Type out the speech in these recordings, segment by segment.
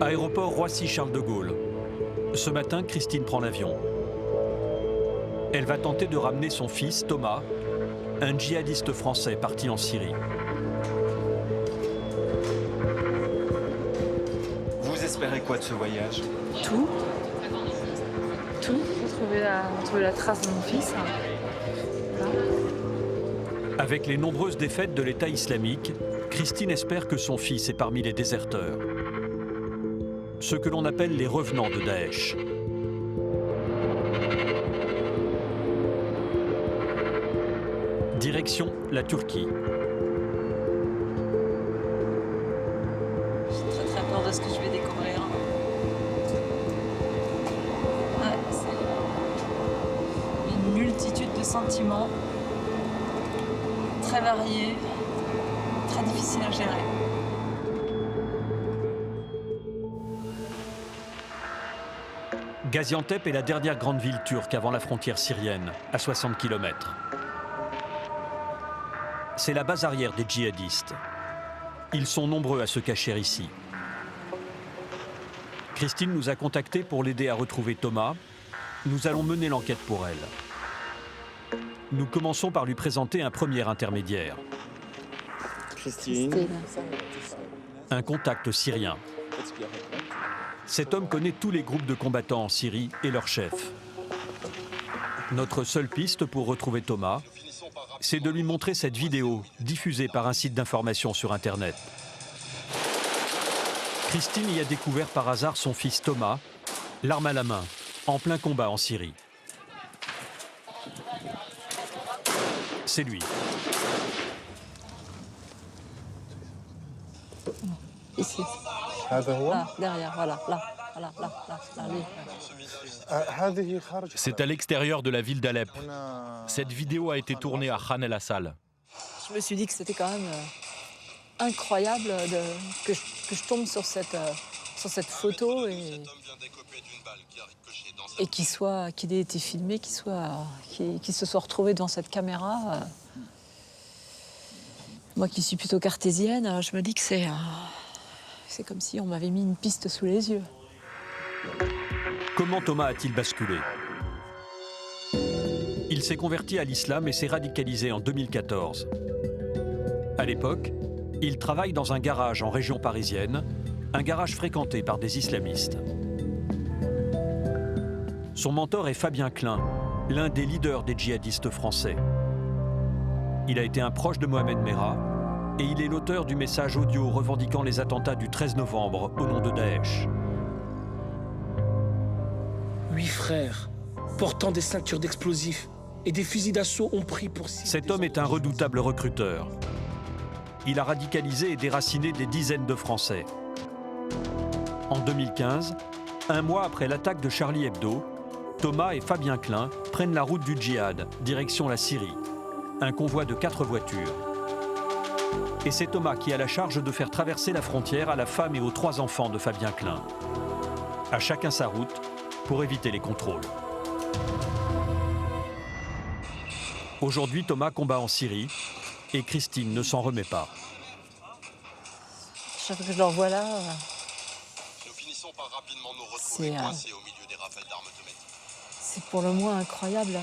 Aéroport Roissy-Charles de Gaulle. Ce matin, Christine prend l'avion. Elle va tenter de ramener son fils, Thomas, un djihadiste français parti en Syrie. Vous espérez quoi de ce voyage? Tout. Tout. Retrouver la trace de mon fils. Voilà. Avec les nombreuses défaites de l'État islamique, Christine espère que son fils est parmi les déserteurs. Ce que l'on appelle les revenants de Daesh. Direction la Turquie. J'ai très peur de ce que je vais découvrir. Ouais, c'est une multitude de sentiments, très variés, très difficiles à gérer. Gaziantep est la dernière grande ville turque avant la frontière syrienne, à 60 km. C'est la base arrière des djihadistes. Ils sont nombreux à se cacher ici. Christine nous a contactés pour l'aider à retrouver Thomas. Nous allons mener l'enquête pour elle. Nous commençons par lui présenter un premier intermédiaire. Christine. Un contact syrien. Cet homme connaît tous les groupes de combattants en Syrie et leurs chefs. Notre seule piste pour retrouver Thomas, c'est de lui montrer cette vidéo diffusée par un site d'information sur Internet. Christine y a découvert par hasard son fils Thomas, l'arme à la main, en plein combat en Syrie. C'est lui. Ici. Là, derrière, voilà, là, lui. C'est à l'extérieur de la ville d'Alep. Cette vidéo a été tournée à Khan el-Assal. Je me suis dit que c'était quand même incroyable que je tombe sur cette photo et qu'il ait été filmé, qu'il se soit retrouvé devant cette caméra. Moi qui suis plutôt cartésienne, je me dis que c'est comme si on m'avait mis une piste sous les yeux. Comment Thomas a-t-il basculé? Il s'est converti à l'islam et s'est radicalisé en 2014. À l'époque, il travaille dans un garage en région parisienne, un garage fréquenté par des islamistes. Son mentor est Fabien Klein, l'un des leaders des djihadistes français. Il a été un proche de Mohamed Merah et il est l'auteur du message audio revendiquant les attentats du 13 novembre au nom de Daesh. 8 frères, portant des ceintures d'explosifs et des fusils d'assaut ont pris pour cible. Cet homme est un redoutable recruteur. Il a radicalisé et déraciné des dizaines de Français. En 2015, un mois après l'attaque de Charlie Hebdo, Thomas et Fabien Klein prennent la route du djihad, direction la Syrie. Un convoi de 4 voitures. Et c'est Thomas qui a la charge de faire traverser la frontière à la femme et aux 3 enfants de Fabien Klein. À chacun sa route, pour éviter les contrôles. Aujourd'hui, Thomas combat en Syrie et Christine ne s'en remet pas. Chaque fois que je le revois là, c'est pour le moins incroyable.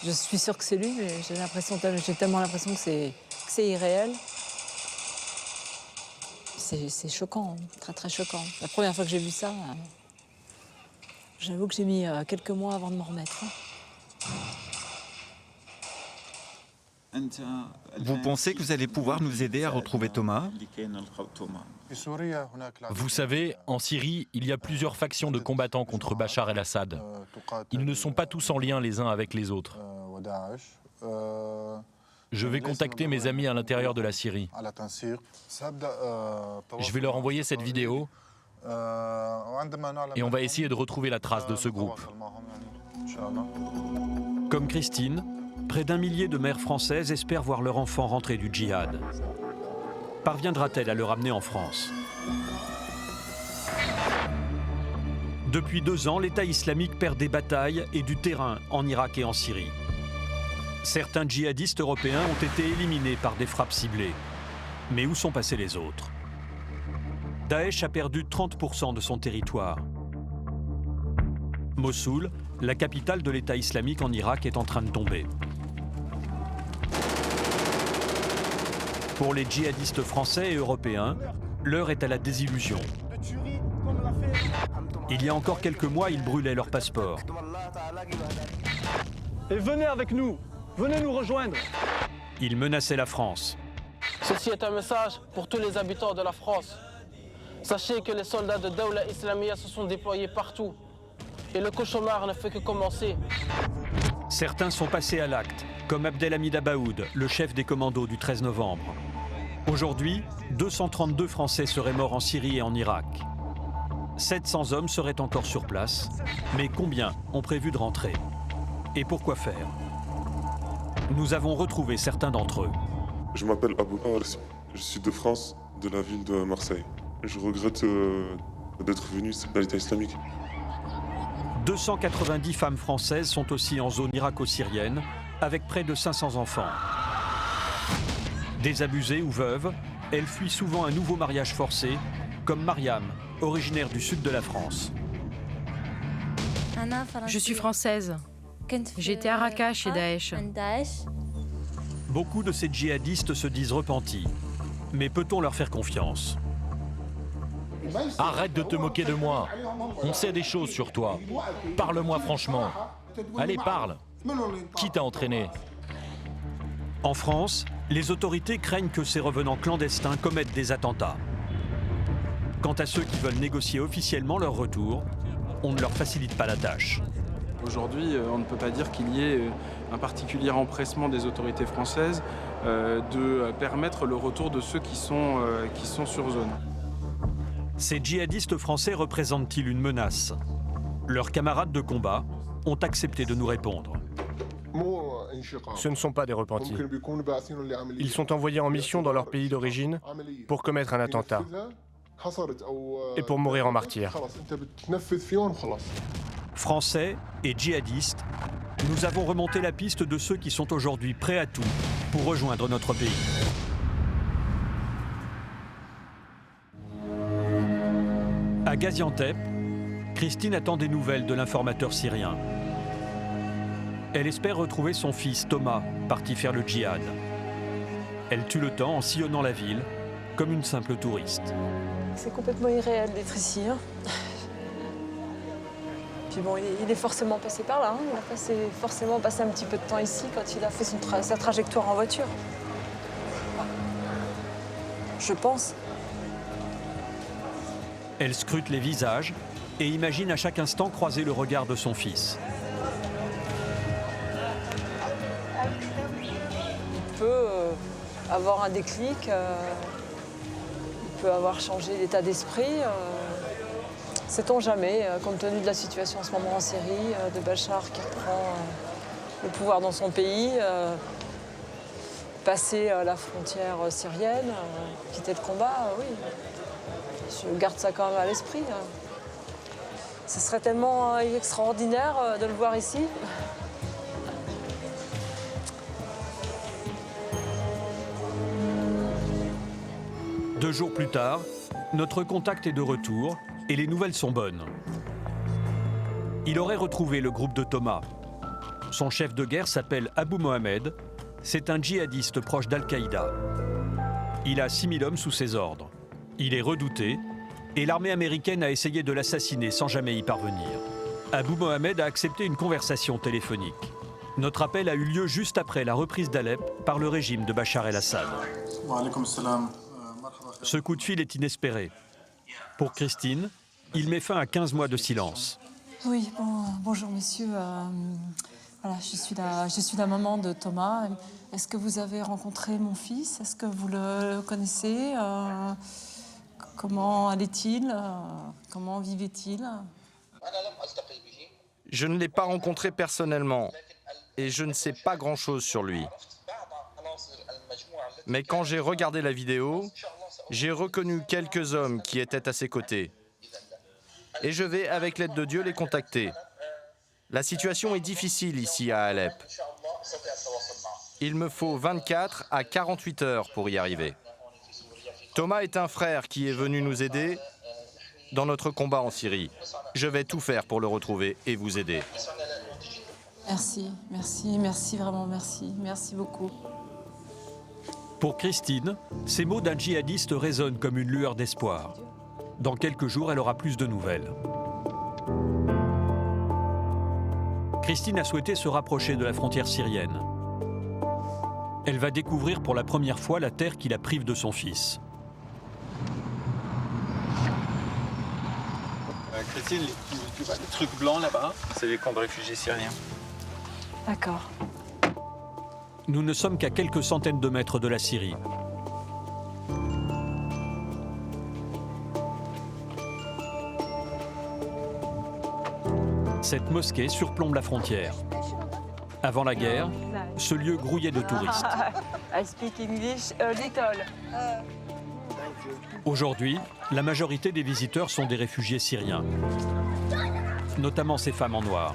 Je suis sûre que c'est lui, mais j'ai tellement l'impression que c'est irréel. C'est choquant, très très choquant. La première fois que j'ai vu ça, j'avoue que j'ai mis quelques mois avant de m'en remettre. Vous pensez que vous allez pouvoir nous aider à retrouver Thomas? Vous savez, en Syrie, il y a plusieurs factions de combattants contre Bachar el-Assad. Ils ne sont pas tous en lien les uns avec les autres. Je vais contacter mes amis à l'intérieur de la Syrie. Je vais leur envoyer cette vidéo et on va essayer de retrouver la trace de ce groupe. Comme Christine, près d'1 millier de mères françaises espèrent voir leur enfant rentrer du djihad. Parviendra-t-elle à le ramener en France? Depuis 2 ans, l'État islamique perd des batailles et du terrain en Irak et en Syrie. Certains djihadistes européens ont été éliminés par des frappes ciblées. Mais où sont passés les autres? Daesh a perdu 30% de son territoire. Mossoul, la capitale de l'État islamique en Irak, est en train de tomber. Pour les djihadistes français et européens, l'heure est à la désillusion. Il y a encore quelques mois, ils brûlaient leur passeport. Et venez avec nous, venez nous rejoindre. Ils menaçaient la France. Ceci est un message pour tous les habitants de la France. Sachez que les soldats de Dawla Islamiyya se sont déployés partout. Et le cauchemar ne fait que commencer. Certains sont passés à l'acte, comme Abdelhamid Abaoud, le chef des commandos du 13 novembre. Aujourd'hui, 232 Français seraient morts en Syrie et en Irak. 700 hommes seraient encore sur place, mais combien ont prévu de rentrer? Et pourquoi faire? Nous avons retrouvé certains d'entre eux. Je m'appelle Abou Arsi, je suis de France, de la ville de Marseille. Je regrette d'être venu à l'État islamique. 290 femmes françaises sont aussi en zone irako-syrienne, avec près de 500 enfants. Désabusées ou veuves, elles fuient souvent un nouveau mariage forcé, comme Mariam, originaire du sud de la France. Je suis française. J'étais à Raqqa chez Daesh. Beaucoup de ces djihadistes se disent repentis. Mais peut-on leur faire confiance? Arrête de te moquer de moi. On sait des choses sur toi. Parle-moi franchement. Allez, parle. Qui t'a entraîné? En France, les autorités craignent que ces revenants clandestins commettent des attentats. Quant à ceux qui veulent négocier officiellement leur retour, on ne leur facilite pas la tâche. Aujourd'hui, on ne peut pas dire qu'il y ait un particulier empressement des autorités françaises de permettre le retour de ceux qui sont sur zone. Ces djihadistes français représentent-ils une menace? Leurs camarades de combat ont accepté de nous répondre. Ce ne sont pas des repentis. Ils sont envoyés en mission dans leur pays d'origine pour commettre un attentat et pour mourir en martyrs. Français et djihadistes, nous avons remonté la piste de ceux qui sont aujourd'hui prêts à tout pour rejoindre notre pays. À Gaziantep, Christine attend des nouvelles de l'informateur syrien. Elle espère retrouver son fils Thomas, parti faire le djihad. Elle tue le temps en sillonnant la ville, comme une simple touriste. C'est complètement irréel d'être ici. Hein. Puis bon, il est forcément passé par là. Hein. Il a forcément passé un petit peu de temps ici quand il a fait sa trajectoire en voiture. Je pense. Elle scrute les visages et imagine à chaque instant croiser le regard de son fils. Il peut avoir un déclic, il peut avoir changé d'état d'esprit. Sait-on jamais, compte tenu de la situation en ce moment en Syrie, de Bachar qui reprend le pouvoir dans son pays, passer la frontière syrienne, quitter le combat, oui. Je garde ça quand même à l'esprit. Ce serait tellement extraordinaire de le voir ici. Deux jours plus tard, notre contact est de retour et les nouvelles sont bonnes. Il aurait retrouvé le groupe de Thomas. Son chef de guerre s'appelle Abou Mohamed. C'est un djihadiste proche d'Al-Qaïda. Il a 6000 hommes sous ses ordres. Il est redouté et l'armée américaine a essayé de l'assassiner sans jamais y parvenir. Abou Mohamed a accepté une conversation téléphonique. Notre appel a eu lieu juste après la reprise d'Alep par le régime de Bachar el-Assad. Ce coup de fil est inespéré. Pour Christine, il met fin à 15 mois de silence. Oui, bonjour messieurs. Voilà, je suis la maman de Thomas. Est-ce que vous avez rencontré mon fils? Est-ce que vous le connaissez? Comment allait-il? Comment vivait-il? Je ne l'ai pas rencontré personnellement et je ne sais pas grand-chose sur lui. Mais quand j'ai regardé la vidéo, j'ai reconnu quelques hommes qui étaient à ses côtés. Et je vais, avec l'aide de Dieu, les contacter. La situation est difficile ici à Alep. Il me faut 24 à 48 heures pour y arriver. Thomas est un frère qui est venu nous aider dans notre combat en Syrie. Je vais tout faire pour le retrouver et vous aider. Merci, merci, merci, vraiment merci. Merci beaucoup. Pour Christine, ces mots d'un djihadiste résonnent comme une lueur d'espoir. Dans quelques jours, elle aura plus de nouvelles. Christine a souhaité se rapprocher de la frontière syrienne. Elle va découvrir pour la première fois la terre qui la prive de son fils. Christine, tu vois les trucs blancs là-bas, c'est les camps de réfugiés syriens. D'accord. Nous ne sommes qu'à quelques centaines de mètres de la Syrie. Cette mosquée surplombe la frontière. Avant la guerre, ce lieu grouillait de touristes. I speak English a little. Aujourd'hui, la majorité des visiteurs sont des réfugiés syriens, notamment ces femmes en noir.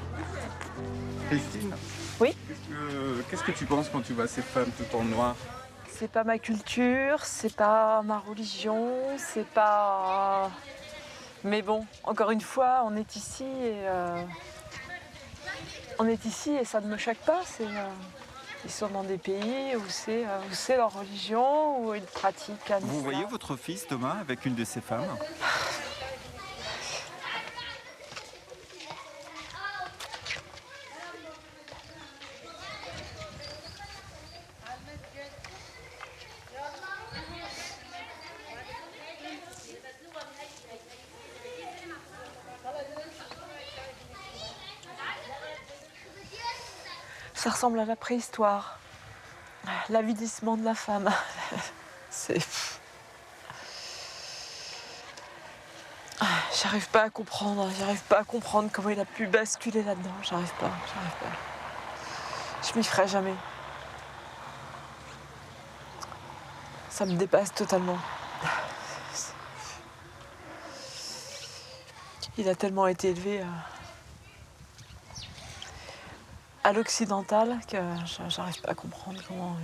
Christine, oui. Qu'est-ce que tu penses quand tu vois ces femmes tout en noir? C'est pas ma culture, c'est pas ma religion, c'est pas... Mais bon, encore une fois, on est ici et ça ne me choque pas. Ils sont dans des pays où c'est leur religion, où ils pratiquent un islam. Vous voyez votre fils Thomas avec une de ces femmes? Ça ressemble à la préhistoire, l'avidissement de la femme. J'arrive pas à comprendre comment il a pu basculer là-dedans. J'arrive pas. Je m'y ferai jamais. Ça me dépasse totalement. Il a tellement été élevé à l'occidental que j'arrive pas à comprendre comment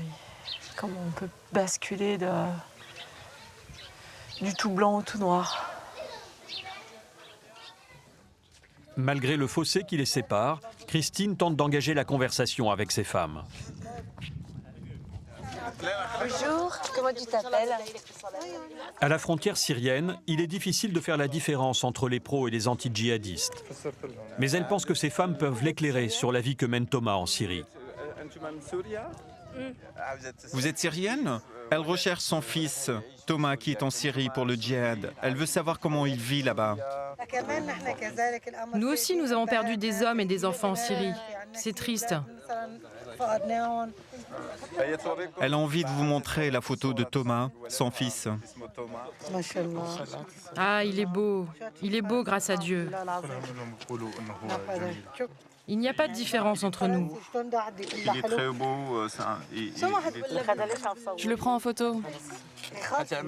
on peut basculer du tout blanc au tout noir. Malgré le fossé qui les sépare, Christine tente d'engager la conversation avec ces femmes. Bonjour, comment tu t'appelles? À la frontière syrienne, il est difficile de faire la différence entre les pros et les anti-djihadistes. Mais elle pense que ces femmes peuvent l'éclairer sur la vie que mène Thomas en Syrie. Vous êtes syrienne? Elle recherche son fils, Thomas, qui est en Syrie pour le djihad. Elle veut savoir comment il vit là-bas. Nous aussi, nous avons perdu des hommes et des enfants en Syrie. C'est triste. Elle a envie de vous montrer la photo de Thomas, son fils. Ah, il est beau grâce à Dieu. Il n'y a pas de différence entre nous. Il est très beau. Je le prends en photo. Elle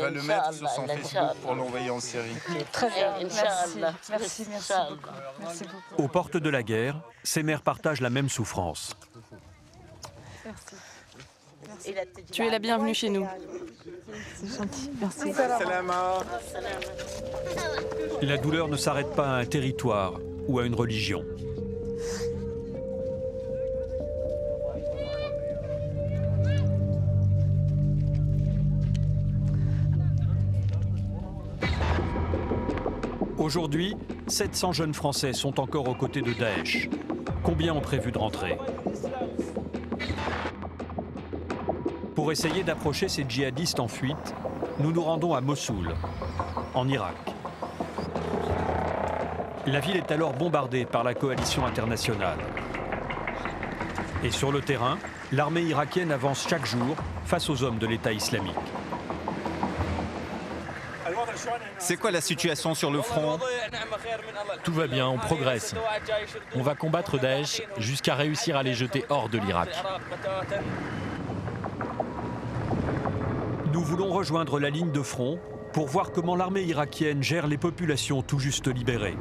va le mettre sur son Facebook pour l'envoyer en Syrie. Très bien, merci beaucoup. Aux portes de la guerre, ces mères partagent la même souffrance. Merci. Tu es la bienvenue chez nous. C'est gentil, merci. La douleur ne s'arrête pas à un territoire ou à une religion. Aujourd'hui, 700 jeunes Français sont encore aux côtés de Daesh. Combien ont prévu de rentrer? Pour essayer d'approcher ces djihadistes en fuite, nous nous rendons à Mossoul, en Irak. La ville est alors bombardée par la coalition internationale. Et sur le terrain, l'armée irakienne avance chaque jour face aux hommes de l'État islamique. C'est quoi la situation sur le front? Tout va bien, on progresse. On va combattre Daesh jusqu'à réussir à les jeter hors de l'Irak. Nous voulons rejoindre la ligne de front pour voir comment l'armée irakienne gère les populations tout juste libérées.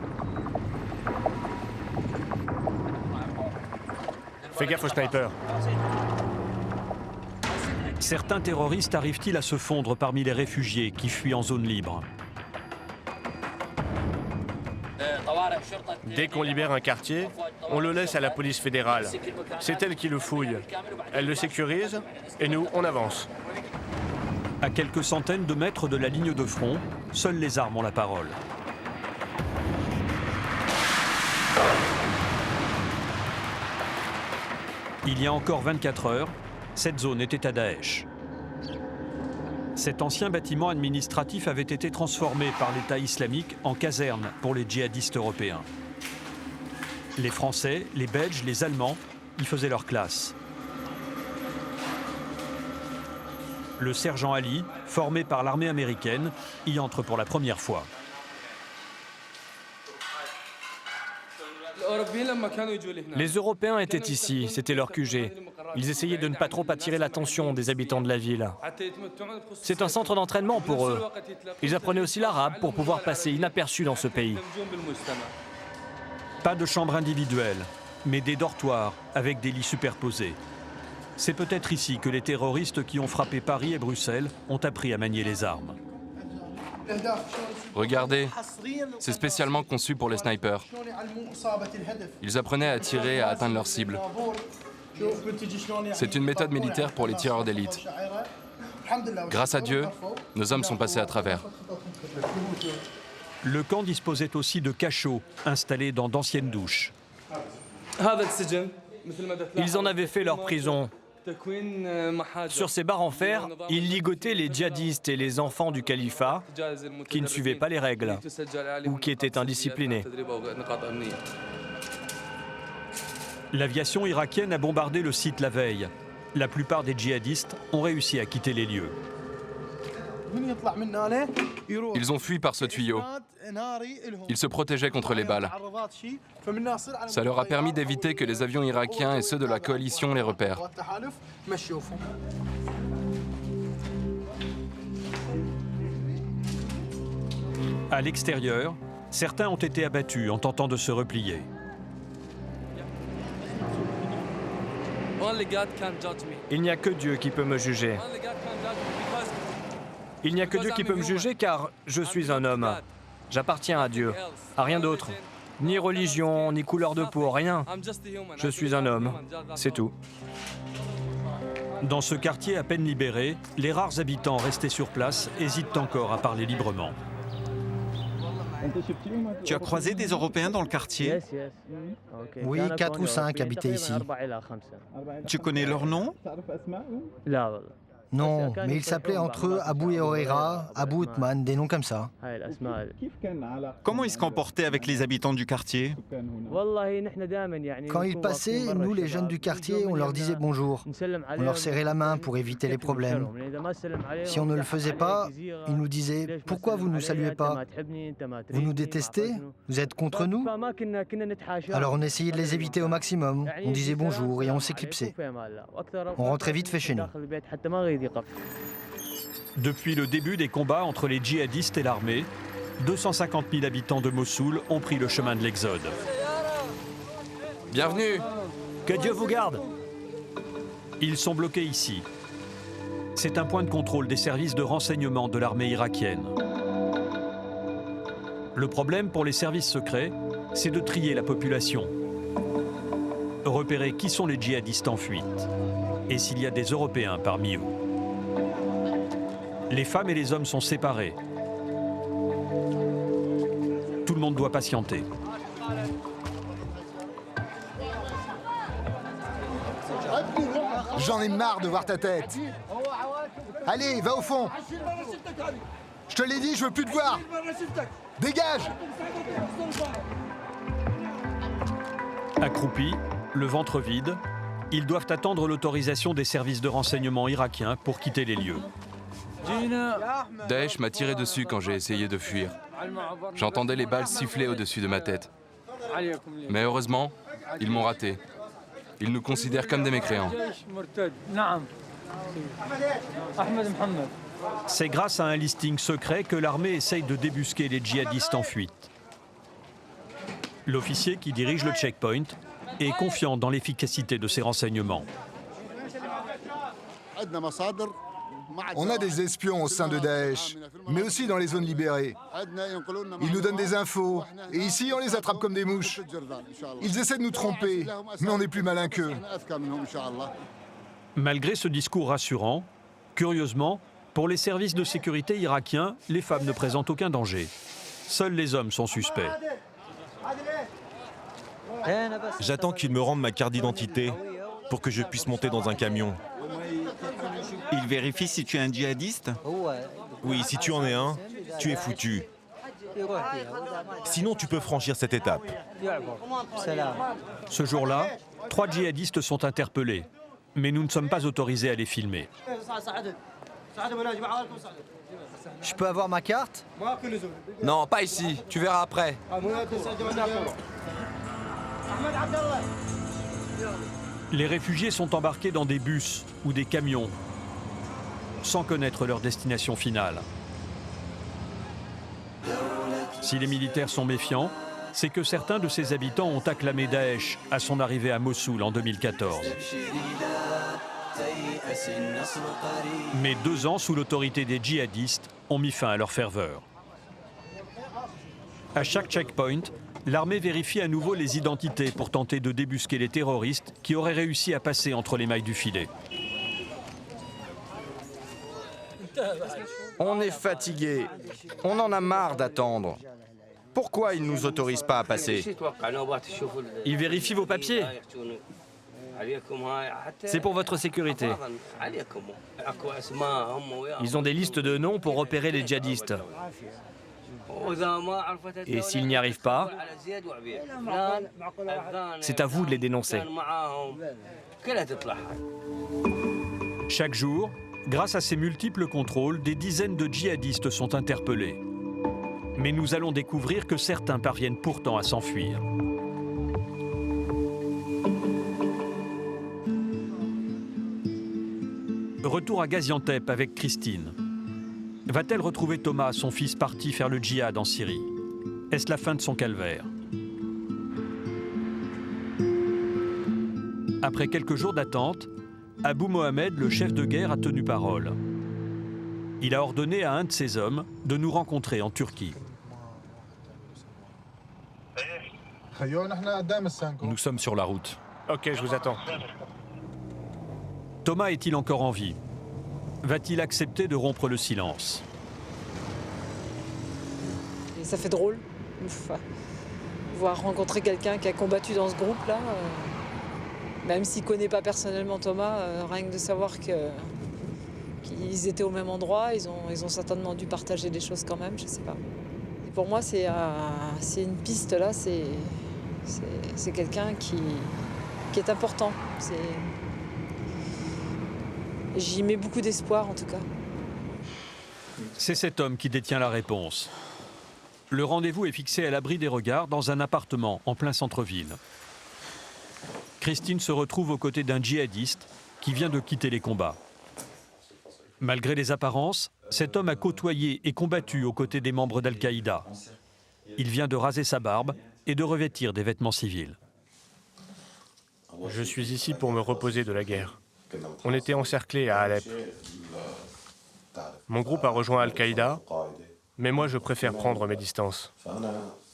Fais gaffe au sniper. Certains terroristes arrivent-ils à se fondre parmi les réfugiés qui fuient en zone libre? Dès qu'on libère un quartier, on le laisse à la police fédérale. C'est elle qui le fouille. Elle le sécurise et nous, on avance. À quelques centaines de mètres de la ligne de front, seules les armes ont la parole. Il y a encore 24 heures, cette zone était à Daesh. Cet ancien bâtiment administratif avait été transformé par l'État islamique en caserne pour les djihadistes européens. Les Français, les Belges, les Allemands y faisaient leur classe. Le sergent Ali, formé par l'armée américaine, y entre pour la première fois. Les Européens étaient ici, c'était leur QG. Ils essayaient de ne pas trop attirer l'attention des habitants de la ville. C'est un centre d'entraînement pour eux. Ils apprenaient aussi l'arabe pour pouvoir passer inaperçus dans ce pays. Pas de chambre individuelle, mais des dortoirs avec des lits superposés. C'est peut-être ici que les terroristes qui ont frappé Paris et Bruxelles ont appris à manier les armes. Regardez, c'est spécialement conçu pour les snipers. Ils apprenaient à tirer et à atteindre leur cible. C'est une méthode militaire pour les tireurs d'élite. Grâce à Dieu, nos hommes sont passés à travers. Le camp disposait aussi de cachots installés dans d'anciennes douches. Ils en avaient fait leur prison. Sur ces barres en fer, ils ligotaient les djihadistes et les enfants du califat qui ne suivaient pas les règles ou qui étaient indisciplinés. L'aviation irakienne a bombardé le site la veille. La plupart des djihadistes ont réussi à quitter les lieux. Ils ont fui par ce tuyau. Ils se protégeaient contre les balles. Ça leur a permis d'éviter que les avions irakiens et ceux de la coalition les repèrent. À l'extérieur, certains ont été abattus en tentant de se replier. Il n'y a que Dieu qui peut me juger. Il n'y a que Dieu qui peut me juger car je suis un homme. J'appartiens à Dieu, à rien d'autre. Ni religion, ni couleur de peau, rien. Je suis un homme, c'est tout. Dans ce quartier à peine libéré, les rares habitants restés sur place hésitent encore à parler librement. Tu as croisé des Européens dans le quartier? Oui, 4 ou 5 habitaient ici. Tu connais leurs noms? Non, mais ils s'appelaient entre eux Abou Ehoira, Abou Othman, des noms comme ça. Comment ils se comportaient avec les habitants du quartier? Quand ils passaient, nous les jeunes du quartier, on leur disait bonjour. On leur serrait la main pour éviter les problèmes. Si on ne le faisait pas, ils nous disaient « Pourquoi vous ne nous saluez pas? Vous nous détestez? Vous êtes contre nous ?» Alors on essayait de les éviter au maximum. On disait bonjour et on s'éclipsait. On rentrait vite fait chez nous. Depuis le début des combats entre les djihadistes et l'armée, 250 000 habitants de Mossoul ont pris le chemin de l'exode. Bienvenue! Que Dieu vous garde! Ils sont bloqués ici. C'est un point de contrôle des services de renseignement de l'armée irakienne. Le problème pour les services secrets, c'est de trier la population. Repérer qui sont les djihadistes en fuite et s'il y a des Européens parmi eux. Les femmes et les hommes sont séparés. Tout le monde doit patienter. J'en ai marre de voir ta tête. Allez, va au fond. Je te l'ai dit, je veux plus te voir. Dégage! Accroupis, le ventre vide, ils doivent attendre l'autorisation des services de renseignement irakiens pour quitter les lieux. Daesh m'a tiré dessus quand j'ai essayé de fuir. J'entendais les balles siffler au-dessus de ma tête. Mais heureusement, ils m'ont raté. Ils nous considèrent comme des mécréants. C'est grâce à un listing secret que l'armée essaye de débusquer les djihadistes en fuite. L'officier qui dirige le checkpoint et confiant dans l'efficacité de ses renseignements. On a des espions au sein de Daesh, mais aussi dans les zones libérées. Ils nous donnent des infos, et ici on les attrape comme des mouches. Ils essaient de nous tromper, mais on est plus malin qu'eux. Malgré ce discours rassurant, curieusement, pour les services de sécurité irakiens, les femmes ne présentent aucun danger. Seuls les hommes sont suspects. J'attends qu'ils me rendent ma carte d'identité pour que je puisse monter dans un camion. Il vérifie si tu es un djihadiste? Oui, si tu en es un, tu es foutu. Sinon, tu peux franchir cette étape. Ce jour-là, 3 djihadistes sont interpellés, mais nous ne sommes pas autorisés à les filmer. Je peux avoir ma carte? Non, pas ici. Tu verras après. Les réfugiés sont embarqués dans des bus ou des camions, sans connaître leur destination finale. Si les militaires sont méfiants, c'est que certains de ses habitants ont acclamé Daesh à son arrivée à Mossoul en 2014. Mais 2 ans sous l'autorité des djihadistes ont mis fin à leur ferveur. À chaque checkpoint, l'armée vérifie à nouveau les identités pour tenter de débusquer les terroristes qui auraient réussi à passer entre les mailles du filet. On est fatigué. On en a marre d'attendre. Pourquoi ils ne nous autorisent pas à passer? Ils vérifient vos papiers. C'est pour votre sécurité. Ils ont des listes de noms pour repérer les djihadistes. Et s'ils n'y arrivent pas, c'est à vous de les dénoncer. Chaque jour, grâce à ces multiples contrôles, des dizaines de djihadistes sont interpellés. Mais nous allons découvrir que certains parviennent pourtant à s'enfuir. Retour à Gaziantep avec Christine. Va-t-elle retrouver Thomas, son fils parti faire le djihad en Syrie? Est-ce la fin de son calvaire? Après quelques jours d'attente, Abou Mohamed, le chef de guerre, a tenu parole. Il a ordonné à un de ses hommes de nous rencontrer en Turquie. Nous sommes sur la route. Ok, je vous attends. Thomas est-il encore en vie? Va-t-il accepter de rompre le silence? Et ça fait drôle, voir rencontrer quelqu'un qui a combattu dans ce groupe-là. Même s'il ne connaît pas personnellement Thomas, rien que de savoir qu'ils étaient au même endroit, ils ont certainement dû partager des choses quand même, je ne sais pas. Et pour moi, c'est une piste là, c'est quelqu'un qui est important. J'y mets beaucoup d'espoir en tout cas. C'est cet homme qui détient la réponse. Le rendez-vous est fixé à l'abri des regards dans un appartement en plein centre-ville. Christine se retrouve aux côtés d'un djihadiste qui vient de quitter les combats. Malgré les apparences, cet homme a côtoyé et combattu aux côtés des membres d'Al-Qaïda. Il vient de raser sa barbe et de revêtir des vêtements civils. Je suis ici pour me reposer de la guerre. On était encerclés à Alep. Mon groupe a rejoint Al-Qaïda, mais moi je préfère prendre mes distances.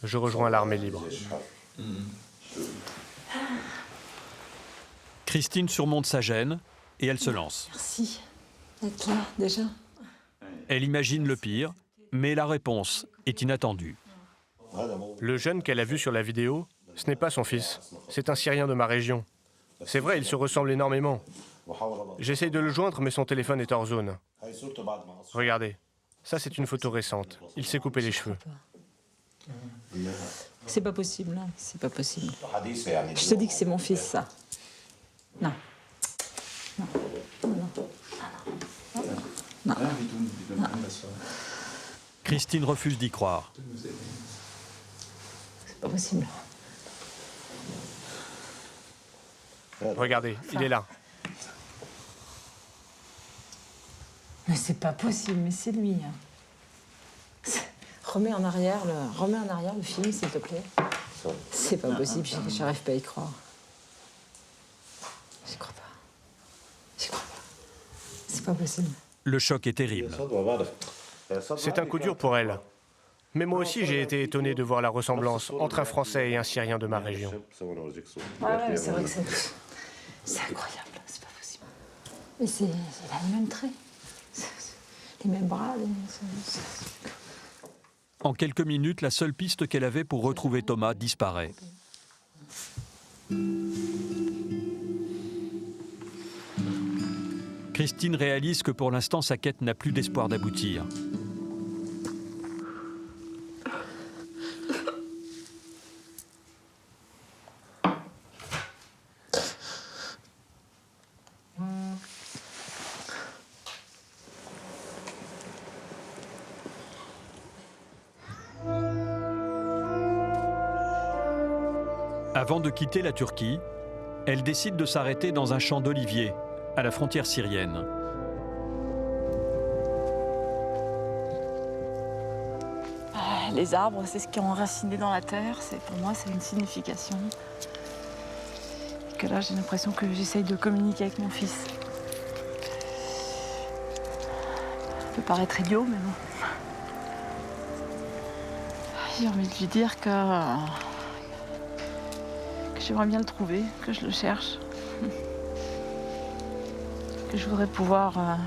Je rejoins l'armée libre. Christine surmonte sa gêne et elle se lance. Merci d'être là déjà. Elle imagine le pire, mais la réponse est inattendue. Le jeune qu'elle a vu sur la vidéo, ce n'est pas son fils, c'est un Syrien de ma région. C'est vrai, il se ressemble énormément. J'essaye de le joindre, mais son téléphone est hors zone. Regardez, ça c'est une photo récente. Il s'est coupé les cheveux. C'est pas possible, non, c'est pas possible. Je te dis que c'est mon fils, ça. Non. Non. Non. Non. Non. Christine refuse d'y croire. C'est pas possible. Regardez, il est là. Mais c'est pas possible, mais c'est lui. Remets en arrière le film, s'il te plaît. C'est pas possible, j'arrive pas à y croire. pas possible. Le choc est terrible. C'est un coup dur pour elle. Mais moi aussi, j'ai été étonné de voir la ressemblance entre un Français et un Syrien de ma région. Ouais, c'est vrai que c'est incroyable, c'est pas possible. Mais il a les mêmes traits, les mêmes bras. En quelques minutes, la seule piste qu'elle avait pour retrouver Thomas disparaît. Christine réalise que pour l'instant, sa quête n'a plus d'espoir d'aboutir. Avant de quitter la Turquie, elle décide de s'arrêter dans un champ d'oliviers, à la frontière syrienne. Les arbres, c'est ce qui est enraciné dans la terre. Pour moi, c'est une signification. Et que là, j'ai l'impression que j'essaye de communiquer avec mon fils. Ça peut paraître idiot, mais bon. J'ai envie de lui dire que j'aimerais bien le trouver, que je le cherche. Que je voudrais pouvoir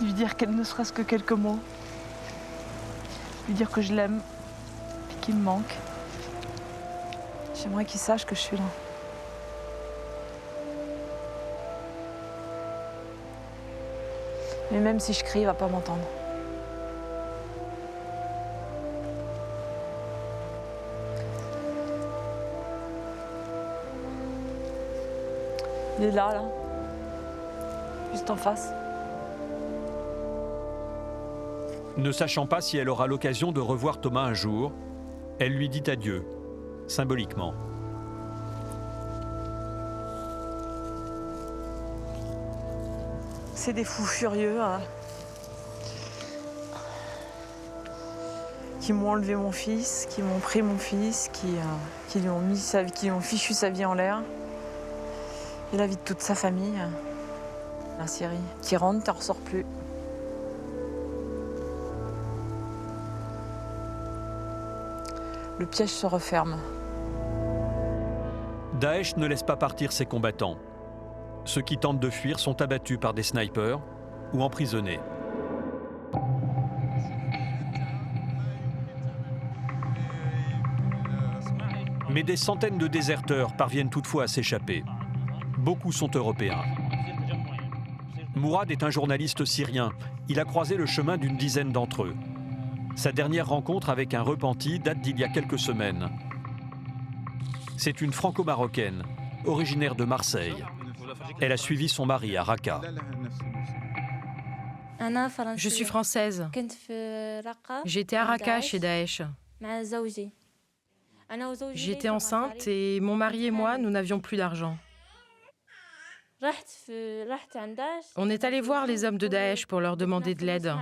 lui dire ne serait-ce que quelques mots. Lui dire que je l'aime et qu'il me manque. J'aimerais qu'il sache que je suis là. Mais même si je crie, il va pas m'entendre. Il est là, juste en face. Ne sachant pas si elle aura l'occasion de revoir Thomas un jour, elle lui dit adieu, symboliquement. C'est des fous furieux qui m'ont enlevé mon fils, qui m'ont pris mon fils, qui lui ont fichu sa vie en l'air. Et la vie de toute sa famille, la Syrie, qui rentre, t'en ressors plus. Le piège se referme. Daesh ne laisse pas partir ses combattants. Ceux qui tentent de fuir sont abattus par des snipers ou emprisonnés. Mais des centaines de déserteurs parviennent toutefois à s'échapper. Beaucoup sont européens. Mourad est un journaliste syrien. Il a croisé le chemin d'une dizaine d'entre eux. Sa dernière rencontre avec un repenti date d'il y a quelques semaines. C'est une franco-marocaine, originaire de Marseille. Elle a suivi son mari à Raqqa. Je suis française. J'étais à Raqqa chez Daesh. J'étais enceinte et mon mari et moi, nous n'avions plus d'argent. On est allé voir les hommes de Daesh pour leur demander de l'aide.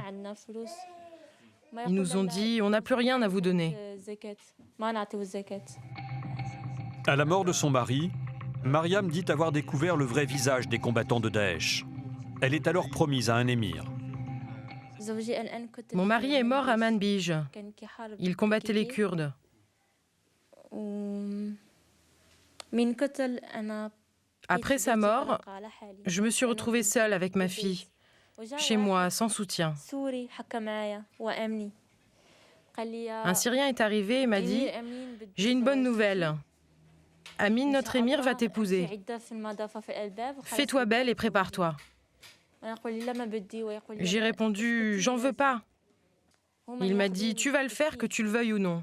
Ils nous ont dit « on n'a plus rien à vous donner ». À la mort de son mari, Mariam dit avoir découvert le vrai visage des combattants de Daesh. Elle est alors promise à un émir. Mon mari est mort à Manbij. Il combattait les Kurdes. Après sa mort, je me suis retrouvée seule avec ma fille, chez moi, sans soutien. Un Syrien est arrivé et m'a dit « J'ai une bonne nouvelle. Amin, notre émir, va t'épouser. Fais-toi belle et prépare-toi. » J'ai répondu « J'en veux pas. » Il m'a dit « Tu vas le faire, que tu le veuilles ou non. »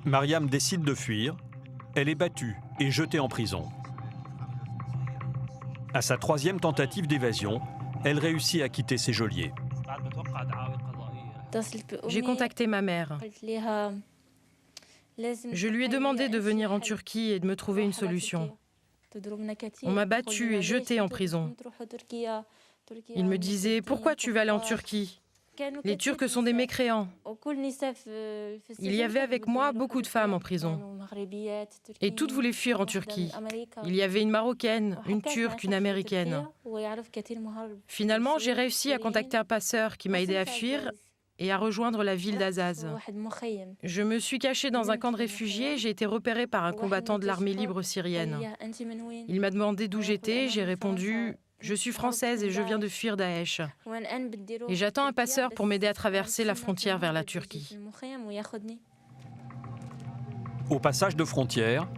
Mariam décide de fuir. Elle est battue et jetée en prison. À sa troisième tentative d'évasion, elle réussit à quitter ses geôliers. J'ai contacté ma mère. Je lui ai demandé de venir en Turquie et de me trouver une solution. On m'a battue et jetée en prison. Il me disait « Pourquoi tu vas aller en Turquie ? Les Turcs sont des mécréants. Il y avait avec moi beaucoup de femmes en prison. Et toutes voulaient fuir en Turquie. Il y avait une Marocaine, une Turque, une Américaine. Finalement, j'ai réussi à contacter un passeur qui m'a aidé à fuir et à rejoindre la ville d'Azaz. Je me suis cachée dans un camp de réfugiés et j'ai été repérée par un combattant de l'armée libre syrienne. Il m'a demandé d'où j'étais, j'ai répondu « Je suis française et je viens de fuir Daesh. Et j'attends un passeur pour m'aider à traverser la frontière vers la Turquie. » Au passage de frontière,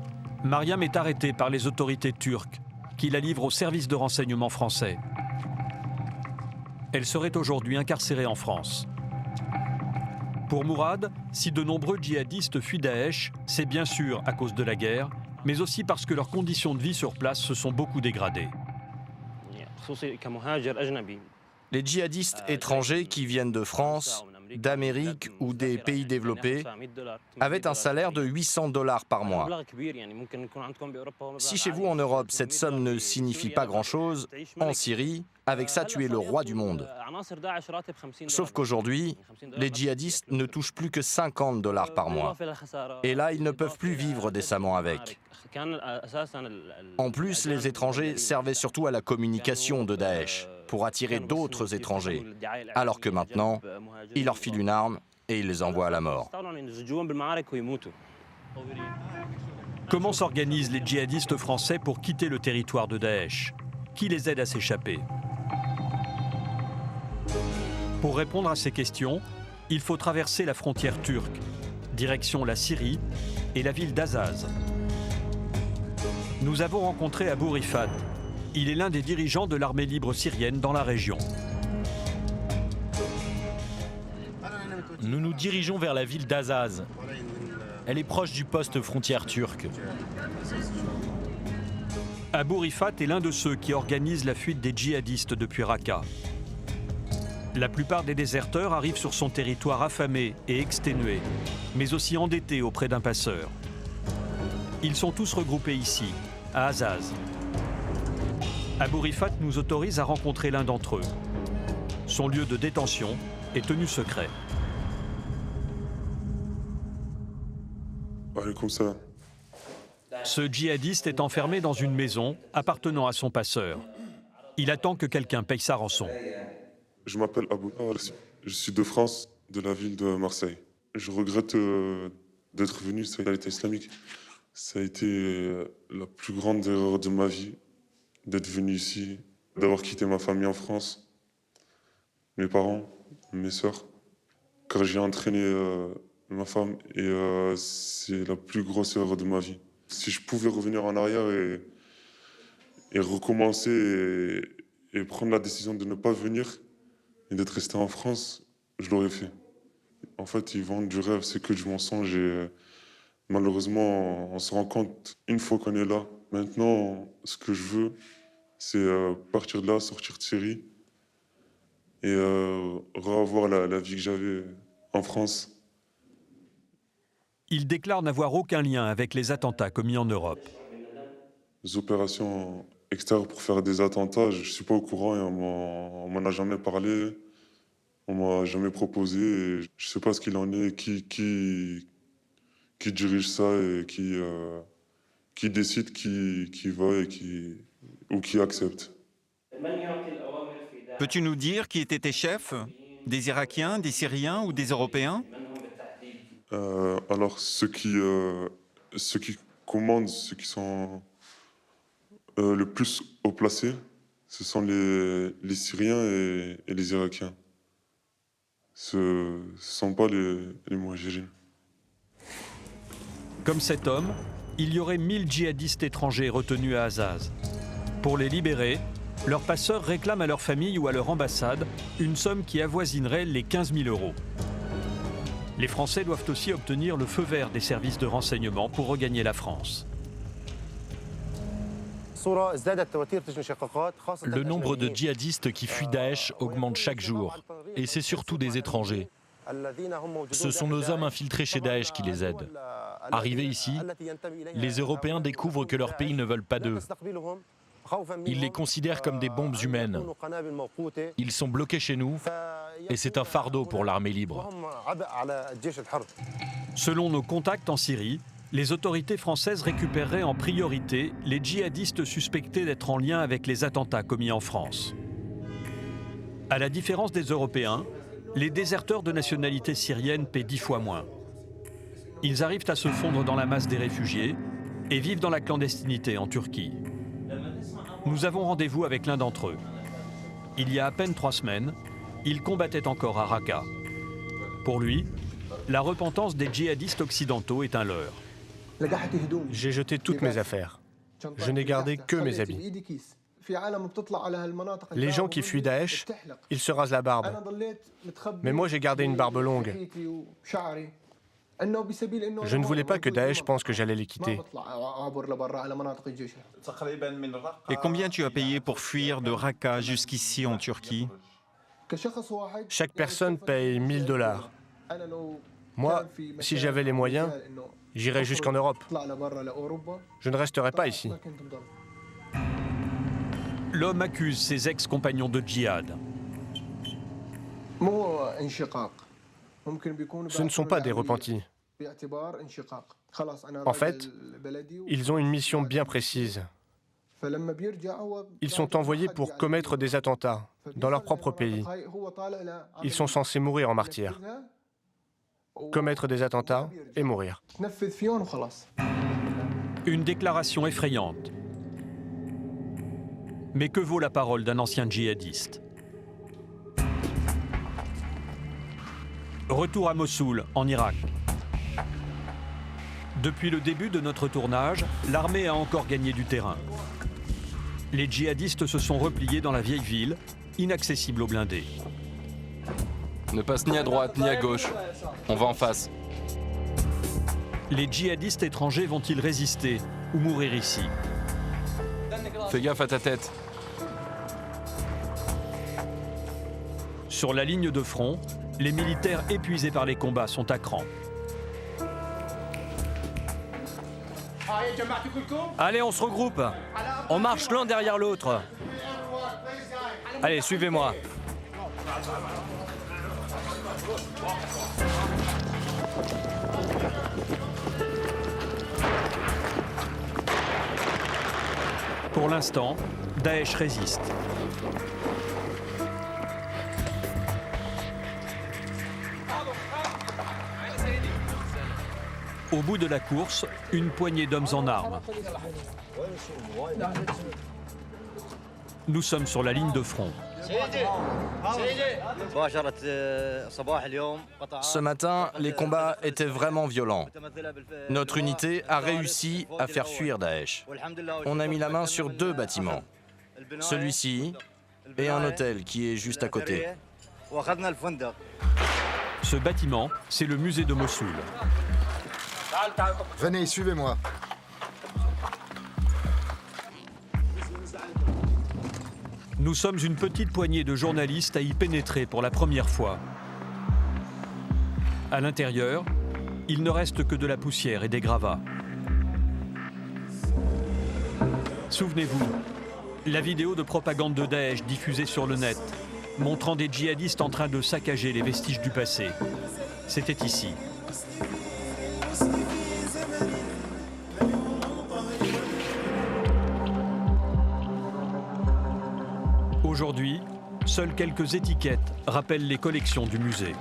Mariam est arrêtée par les autorités turques qui la livrent au service de renseignement français. Elle serait aujourd'hui incarcérée en France. Pour Mourad, si de nombreux djihadistes fuient Daesh, c'est bien sûr à cause de la guerre, mais aussi parce que leurs conditions de vie sur place se sont beaucoup dégradées. Les djihadistes étrangers qui viennent de France, d'Amérique ou des pays développés avaient un salaire de 800 $ par mois. Si chez vous en Europe, cette somme ne signifie pas grand-chose, en Syrie, avec ça, tu es le roi du monde. Sauf qu'aujourd'hui, les djihadistes ne touchent plus que 50 $ par mois. Et là, ils ne peuvent plus vivre décemment avec. En plus, les étrangers servaient surtout à la communication de Daesh, pour attirer d'autres étrangers, alors que maintenant, il leur file une arme et il les envoie à la mort. Comment s'organisent les djihadistes français pour quitter le territoire de Daesh? Qui les aide à s'échapper? Pour répondre à ces questions, il faut traverser la frontière turque, direction la Syrie et la ville d'Azaz. Nous avons rencontré Abou Rifat. Il est l'un des dirigeants de l'armée libre syrienne dans la région. Nous nous dirigeons vers la ville d'Azaz. Elle est proche du poste frontière turc. Abou Rifat est l'un de ceux qui organisent la fuite des djihadistes depuis Raqqa. La plupart des déserteurs arrivent sur son territoire affamés et exténués, mais aussi endettés auprès d'un passeur. Ils sont tous regroupés ici, à Azaz. Abou Rifat nous autorise à rencontrer l'un d'entre eux. Son lieu de détention est tenu secret. Comme ça. Ce djihadiste est enfermé dans une maison appartenant à son passeur. Il attend que quelqu'un paye sa rançon. Je m'appelle Abou. Je suis de France, de la ville de Marseille. Je regrette d'être venu sur l'État islamique. Ça a été la plus grande erreur de ma vie, d'être venu ici, d'avoir quitté ma famille en France, mes parents, mes sœurs, car j'ai entraîné ma femme et c'est la plus grosse erreur de ma vie. Si je pouvais revenir en arrière et recommencer et prendre la décision de ne pas venir et d'être resté en France, je l'aurais fait. En fait, ils vendent du rêve, c'est que du mensonge et malheureusement, on se rend compte une fois qu'on est là. Maintenant, ce que je veux, c'est partir de là, sortir de Syrie et revoir la vie que j'avais en France. Il déclare n'avoir aucun lien avec les attentats commis en Europe. Les opérations extérieures pour faire des attentats, je ne suis pas au courant et on m'en a jamais parlé. On m'a jamais proposé. Et je ne sais pas ce qu'il en est, qui dirige ça et qui décide qui va et ou qui accepte. Peux-tu nous dire qui étaient tes chefs? Des Irakiens, des Syriens ou des Européens? Alors, ceux qui commandent, ceux qui sont le plus haut placés, ce sont les Syriens et les Irakiens. Ce ne sont pas les Mouhajirines. Comme cet homme, il y aurait 1000 djihadistes étrangers retenus à Azaz. Pour les libérer, leurs passeurs réclament à leur famille ou à leur ambassade une somme qui avoisinerait les 15 000 €. Les Français doivent aussi obtenir le feu vert des services de renseignement pour regagner la France. Le nombre de djihadistes qui fuient Daesh augmente chaque jour, et c'est surtout des étrangers. Ce sont nos hommes infiltrés chez Daesh qui les aident. Arrivés ici, les Européens découvrent que leur pays ne veulent pas d'eux. Ils les considèrent comme des bombes humaines. Ils sont bloqués chez nous et c'est un fardeau pour l'armée libre. Selon nos contacts en Syrie, les autorités françaises récupéreraient en priorité les djihadistes suspectés d'être en lien avec les attentats commis en France. À la différence des Européens, les déserteurs de nationalité syrienne paient 10 fois moins. Ils arrivent à se fondre dans la masse des réfugiés et vivent dans la clandestinité en Turquie. Nous avons rendez-vous avec l'un d'entre eux. Il y a à peine 3 semaines, il combattait encore à Raqqa. Pour lui, la repentance des djihadistes occidentaux est un leurre. J'ai jeté toutes mes affaires. Je n'ai gardé que mes habits. Les gens qui fuient Daesh, ils se rasent la barbe. Mais moi, j'ai gardé une barbe longue. Je ne voulais pas que Daesh pense que j'allais les quitter. Et combien tu as payé pour fuir de Raqqa jusqu'ici en Turquie? Chaque personne paye 1 000 $. Moi, si j'avais les moyens, j'irais jusqu'en Europe. Je ne resterai pas ici. L'homme accuse ses ex-compagnons de djihad. Ce ne sont pas des repentis. En fait, ils ont une mission bien précise. Ils sont envoyés pour commettre des attentats dans leur propre pays. Ils sont censés mourir en martyrs. Commettre des attentats et mourir. Une déclaration effrayante. Mais que vaut la parole d'un ancien djihadiste? Retour à Mossoul, en Irak. Depuis le début de notre tournage, l'armée a encore gagné du terrain. Les djihadistes se sont repliés dans la vieille ville, inaccessible aux blindés. Ne passe ni à droite ni à gauche. On va en face. Les djihadistes étrangers vont-ils résister ou mourir ici? Fais gaffe à ta tête. Sur la ligne de front, les militaires épuisés par les combats sont à cran. Allez, on se regroupe. On marche l'un derrière l'autre. Allez, suivez-moi. Pour l'instant, Daesh résiste. Au bout de la course, une poignée d'hommes en armes. Nous sommes sur la ligne de front. Ce matin, les combats étaient vraiment violents. Notre unité a réussi à faire fuir Daesh. On a mis la main sur 2 bâtiments. Celui-ci et un hôtel qui est juste à côté. Ce bâtiment, c'est le musée de Mossoul. Venez, suivez-moi. Nous sommes une petite poignée de journalistes à y pénétrer pour la première fois. À l'intérieur, il ne reste que de la poussière et des gravats. Souvenez-vous, la vidéo de propagande de Daesh diffusée sur le net, montrant des djihadistes en train de saccager les vestiges du passé. C'était ici. Aujourd'hui, seules quelques étiquettes rappellent les collections du musée.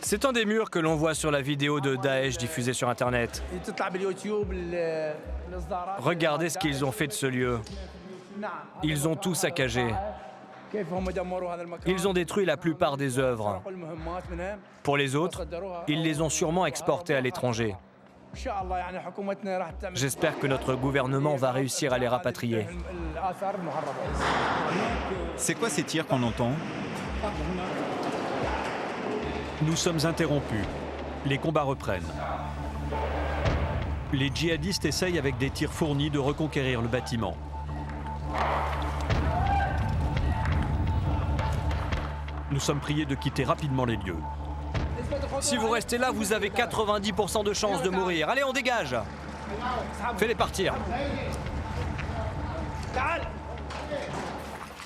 C'est un des murs que l'on voit sur la vidéo de Daesh diffusée sur Internet. Regardez ce qu'ils ont fait de ce lieu. Ils ont tout saccagé. Ils ont détruit la plupart des œuvres. Pour les autres, ils les ont sûrement exportées à l'étranger. J'espère que notre gouvernement va réussir à les rapatrier. C'est quoi ces tirs qu'on entend? Nous sommes interrompus. Les combats reprennent. Les djihadistes essayent avec des tirs fournis de reconquérir le bâtiment. Nous sommes priés de quitter rapidement les lieux. Si vous restez là, vous avez 90% de chances de mourir. Allez, on dégage! Fais-les partir.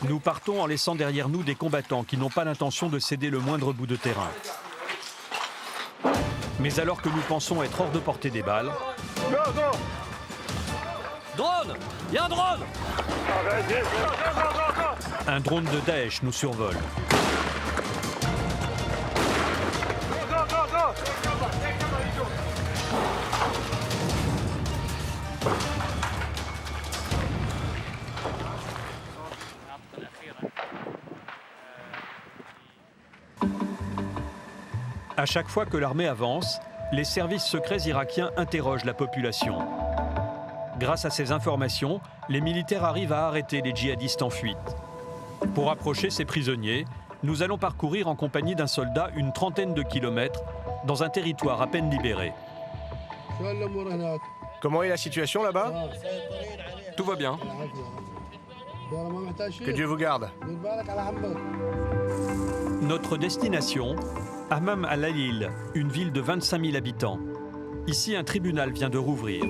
Nous partons en laissant derrière nous des combattants qui n'ont pas l'intention de céder le moindre bout de terrain. Mais alors que nous pensons être hors de portée des balles... Drone! Il y a un drone! Un drone de Daesh nous survole. À chaque fois que l'armée avance, les services secrets irakiens interrogent la population. Grâce à ces informations, les militaires arrivent à arrêter les djihadistes en fuite. Pour approcher ces prisonniers, nous allons parcourir en compagnie d'un soldat une trentaine de kilomètres dans un territoire à peine libéré. Comment est la situation là-bas? Tout va bien. Que Dieu vous garde. Notre destination, Hammam al-Alil, une ville de 25 000 habitants. Ici, un tribunal vient de rouvrir.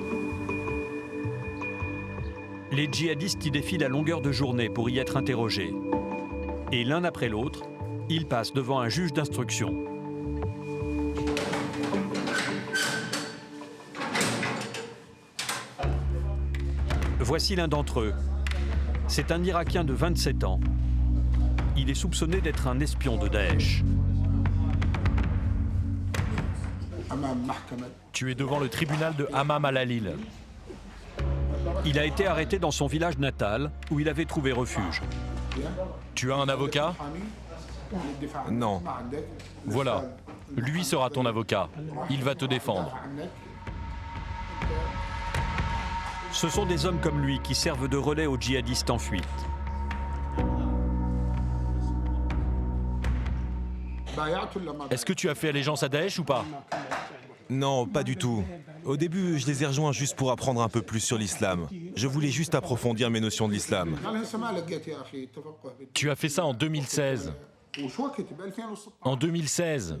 Les djihadistes y défilent à longueur de journée pour y être interrogés. Et l'un après l'autre, ils passent devant un juge d'instruction. Voici l'un d'entre eux. C'est un Irakien de 27 ans. Il est soupçonné d'être un espion de Daesh. Tu es devant le tribunal de Hammam al-Alil. Il a été arrêté dans son village natal, où il avait trouvé refuge. Tu as un avocat? Non. Voilà. Lui sera ton avocat. Il va te défendre. Ce sont des hommes comme lui qui servent de relais aux djihadistes en fuite. Est-ce que tu as fait allégeance à Daesh ou pas? Non, pas du tout. Au début, je les ai rejoints juste pour apprendre un peu plus sur l'islam. Je voulais juste approfondir mes notions de l'islam. Tu as fait ça en 2016. En 2016,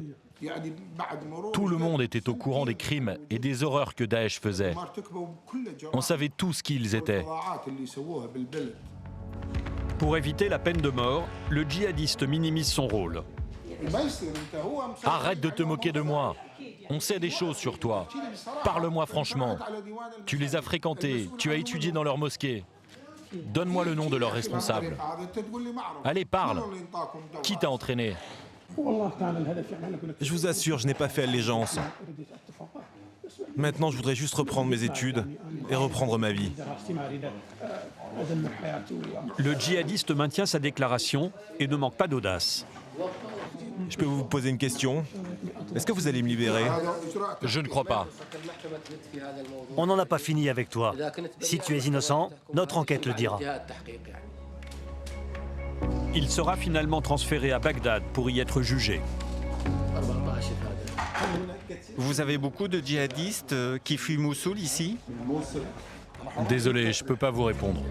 tout le monde était au courant des crimes et des horreurs que Daesh faisait. On savait tous qui ils étaient. Pour éviter la peine de mort, le djihadiste minimise son rôle. Arrête de te moquer de moi. On sait des choses sur toi. Parle-moi franchement. Tu les as fréquentés, tu as étudié dans leur mosquée. Donne-moi le nom de leurs responsables. Allez, parle. Qui t'a entraîné? Je vous assure, je n'ai pas fait allégeance. Maintenant, je voudrais juste reprendre mes études et reprendre ma vie. Le djihadiste maintient sa déclaration et ne manque pas d'audace. Je peux vous poser une question? Est-ce que vous allez me libérer? Je ne crois pas. On n'en a pas fini avec toi. Si tu es innocent, notre enquête le dira. Il sera finalement transféré à Bagdad pour y être jugé. Vous avez beaucoup de djihadistes qui fuient Mossoul ici? Désolé, je ne peux pas vous répondre.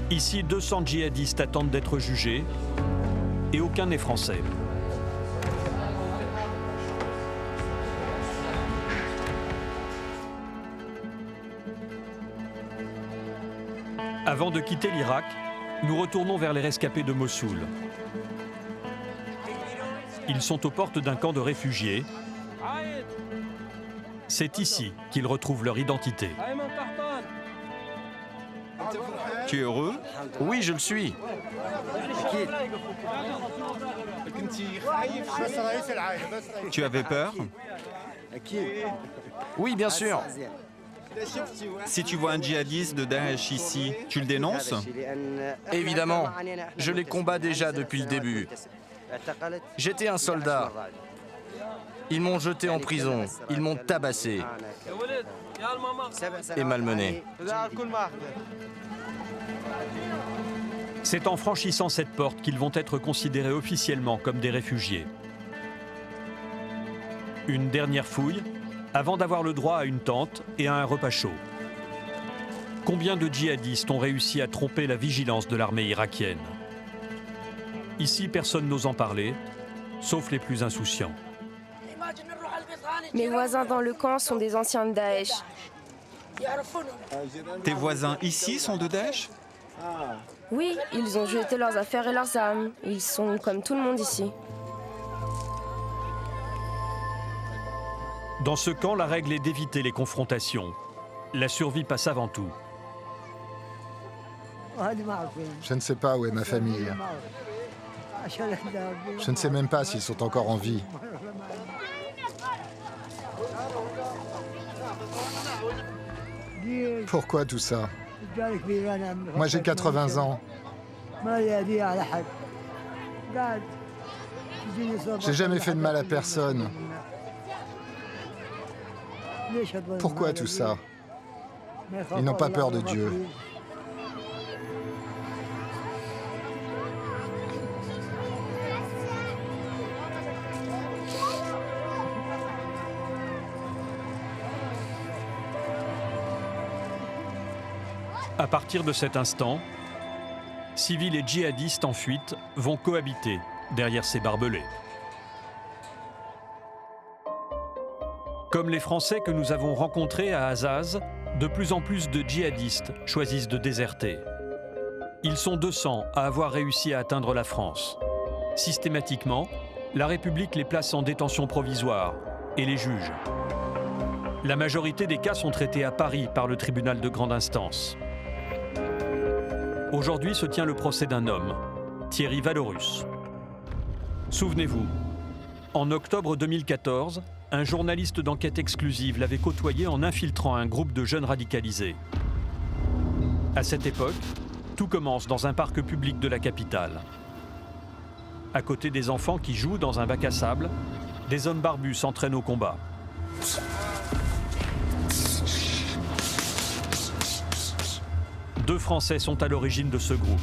Ici, 200 djihadistes attendent d'être jugés et aucun n'est français. Avant de quitter l'Irak, nous retournons vers les rescapés de Mossoul. Ils sont aux portes d'un camp de réfugiés. C'est ici qu'ils retrouvent leur identité. Tu es heureux? Oui, je le suis. Tu avais peur? Oui, bien sûr. Si tu vois un djihadiste de Daesh ici, tu le dénonces? Évidemment. Je les combats déjà depuis le début. J'étais un soldat. Ils m'ont jeté en prison. Ils m'ont tabassé. Et malmené. C'est en franchissant cette porte qu'ils vont être considérés officiellement comme des réfugiés. Une dernière fouille, avant d'avoir le droit à une tente et à un repas chaud. Combien de djihadistes ont réussi à tromper la vigilance de l'armée irakienne? Ici, personne n'ose en parler, sauf les plus insouciants. Mes voisins dans le camp sont des anciens de Daesh. Tes voisins ici sont de Daesh? Oui, ils ont jeté leurs affaires et leurs armes. Ils sont comme tout le monde ici. Dans ce camp, la règle est d'éviter les confrontations. La survie passe avant tout. Je ne sais pas où est ma famille. Je ne sais même pas s'ils sont encore en vie. Pourquoi tout ça? Moi j'ai 80 ans. J'ai jamais fait de mal à personne. Pourquoi tout ça? Ils n'ont pas peur de Dieu. À partir de cet instant, civils et djihadistes en fuite vont cohabiter derrière ces barbelés. Comme les Français que nous avons rencontrés à Azaz, de plus en plus de djihadistes choisissent de déserter. Ils sont 200 à avoir réussi à atteindre la France. Systématiquement, la République les place en détention provisoire et les juge. La majorité des cas sont traités à Paris par le tribunal de grande instance. Aujourd'hui se tient le procès d'un homme, Thierry Valorus. Souvenez-vous, en octobre 2014, un journaliste d'enquête exclusive l'avait côtoyé en infiltrant un groupe de jeunes radicalisés. À cette époque, tout commence dans un parc public de la capitale. À côté des enfants qui jouent dans un bac à sable, des hommes barbus s'entraînent au combat. Deux Français sont à l'origine de ce groupe.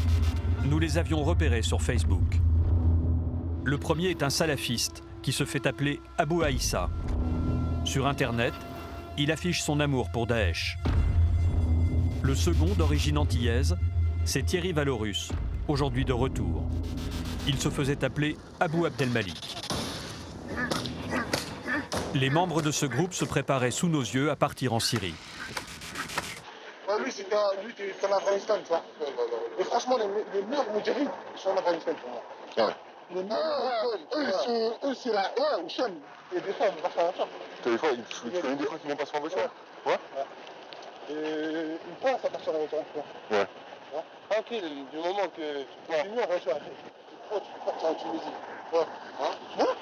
Nous les avions repérés sur Facebook. Le premier est un salafiste qui se fait appeler Abou Aïssa. Sur Internet, il affiche son amour pour Daesh. Le second, d'origine antillaise, c'est Thierry Valorus, aujourd'hui de retour. Il se faisait appeler Abou Abdelmalik. Les membres de ce groupe se préparaient sous nos yeux à partir en Syrie. Lui, c'est en Afghanistan, tu vois. Et franchement, les meilleurs moudjahid sont en Afghanistan pour moi. Ouais. Les meilleurs, eux, c'est la. Ouais, ou Cham. Et des fois, on va faire la Cham. Des fois, il connais des fois qu'ils vont passer en voiture. Ouais. Et une fois, ça part sur la voiture. Ouais. Ah, ok, du moment que tu continues en voiture, tu partes en Tunisie. Ouais. Hein?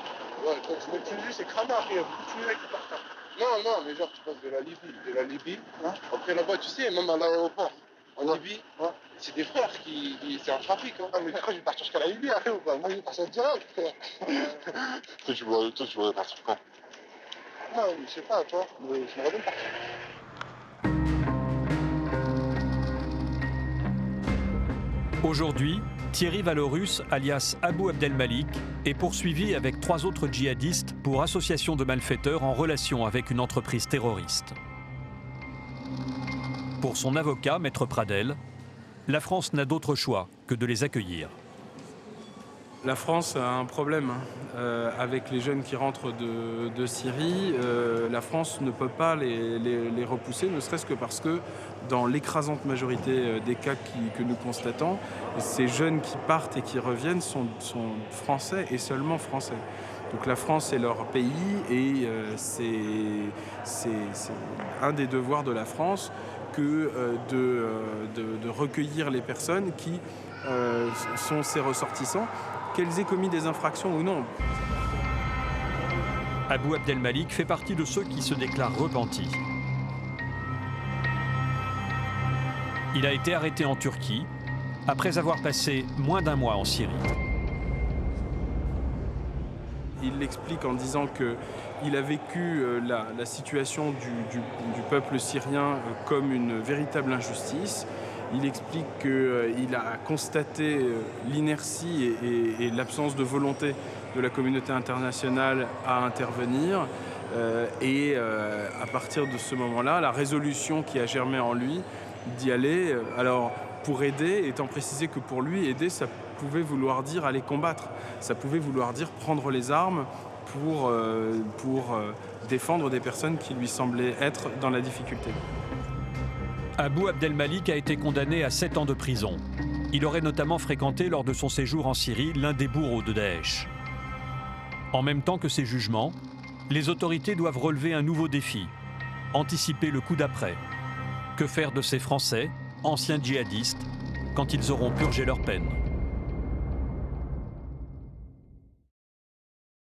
Ouais, quand tu mets Tunisie, c'est cramé après. Il y a beaucoup de Tunisiens qui partent. Non, mais genre tu passes de la Libye, hein? Après là-bas, tu sais, même à l'aéroport, en Libye, hein? C'est des frères c'est un trafic. Hein? Ah, mais pourquoi je vais partir jusqu'à la Libye après ou pas? Moi, je vais partir direct, frère. Toi, tu voudrais partir quand? Non, je sais pas, toi, mais je m'aurais bien partir. Aujourd'hui, Thierry Valorus, alias Abou Abdelmalik, est poursuivi avec 3 autres djihadistes pour association de malfaiteurs en relation avec une entreprise terroriste. Pour son avocat, Maître Pradel, la France n'a d'autre choix que de les accueillir. La France a un problème avec les jeunes qui rentrent de Syrie. La France ne peut pas les repousser, ne serait-ce que parce que dans l'écrasante majorité des cas que nous constatons, ces jeunes qui partent et qui reviennent sont français et seulement français. Donc la France est leur pays et c'est un des devoirs de la France que de recueillir les personnes qui sont ses ressortissants, qu'elles aient commis des infractions ou non. Abou Abdelmalik fait partie de ceux qui se déclarent repentis. Il a été arrêté en Turquie après avoir passé moins d'1 mois en Syrie. Il l'explique en disant qu'il a vécu la situation du peuple syrien comme une véritable injustice. Il explique qu'il a constaté l'inertie et l'absence de volonté de la communauté internationale à intervenir. À partir de ce moment-là, la résolution qui a germé en lui d'y aller, alors pour aider, étant précisé que pour lui, aider, ça pouvait vouloir dire aller combattre. Ça pouvait vouloir dire prendre les armes pour défendre des personnes qui lui semblaient être dans la difficulté. Abou Abdelmalik a été condamné à 7 ans de prison. Il aurait notamment fréquenté lors de son séjour en Syrie l'un des bourreaux de Daesh. En même temps que ces jugements, les autorités doivent relever un nouveau défi, anticiper le coup d'après. Que faire de ces Français, anciens djihadistes, quand ils auront purgé leur peine ?